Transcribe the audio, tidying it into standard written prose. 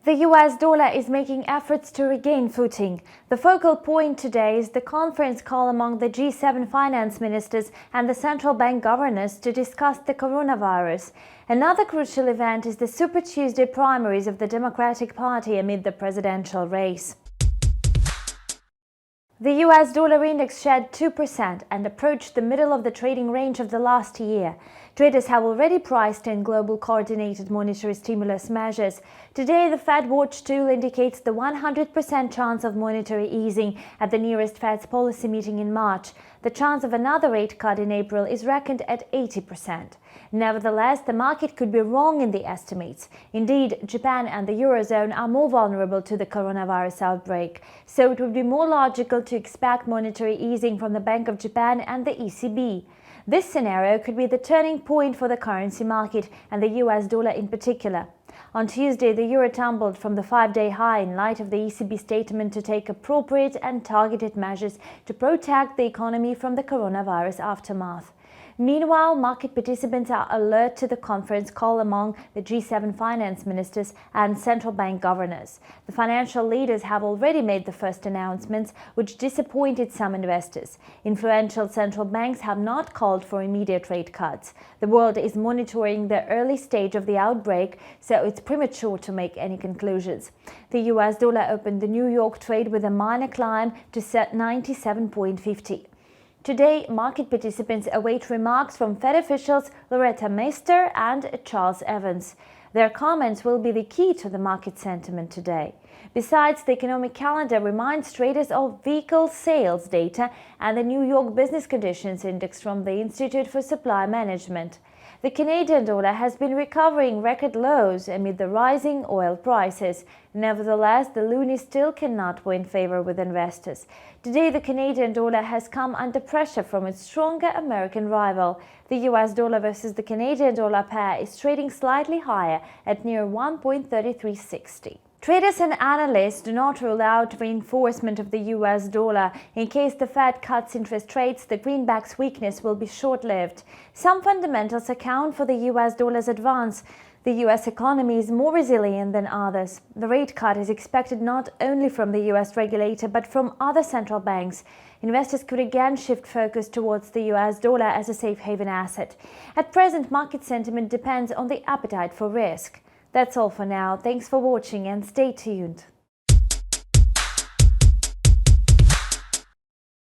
The US dollar is making efforts to regain footing. The focal point today is the conference call among the G7 finance ministers and the central bank governors to discuss the coronavirus. Another crucial event is the Super Tuesday primaries of the Democratic Party amid the presidential race. The US dollar index shed 2% and approached the middle of the trading range of the last year. Traders have already priced in global coordinated monetary stimulus measures. Today, the FedWatch tool indicates the 100% chance of monetary easing at the nearest Fed's policy meeting in March. The chance of another rate cut in April is reckoned at 80%. Nevertheless, the market could be wrong in the estimates. Indeed, Japan and the eurozone are more vulnerable to the coronavirus outbreak, so it would be more logical to expect monetary easing from the Bank of Japan and the ECB. This scenario could be the turning point for the currency market and the US dollar in particular. On Tuesday, the euro tumbled from the 5-day high in light of the ECB statement to take appropriate and targeted measures to protect the economy from the coronavirus aftermath. Meanwhile, market participants are alert to the conference call among the G7 finance ministers and central bank governors. The financial leaders have already made the first announcements, which disappointed some investors. Influential central banks have not called for immediate rate cuts. The world is monitoring the early stage of the outbreak, so it's premature to make any conclusions. The US dollar opened the New York trade with a minor climb to 97.50. Today, market participants await remarks from Fed officials Loretta Mester and Charles Evans. Their comments will be the key to the market sentiment today. Besides, the economic calendar reminds traders of vehicle sales data and the New York Business Conditions Index from the Institute for Supply Management. The Canadian dollar has been recovering record lows amid the rising oil prices. Nevertheless, the loonie still cannot win favor with investors. Today, the Canadian dollar has come under pressure from its stronger American rival. The US dollar versus the Canadian dollar pair is trading slightly higher at near 1.3360. Traders and analysts do not rule out reinforcement of the US dollar. In case the Fed cuts interest rates, the greenback's weakness will be short-lived. Some fundamentals account for the US dollar's advance. The US economy is more resilient than others. The rate cut is expected not only from the US regulator but from other central banks. Investors could again shift focus towards the US dollar as a safe haven asset. At present, market sentiment depends on the appetite for risk. That's all for now. Thanks for watching and stay tuned.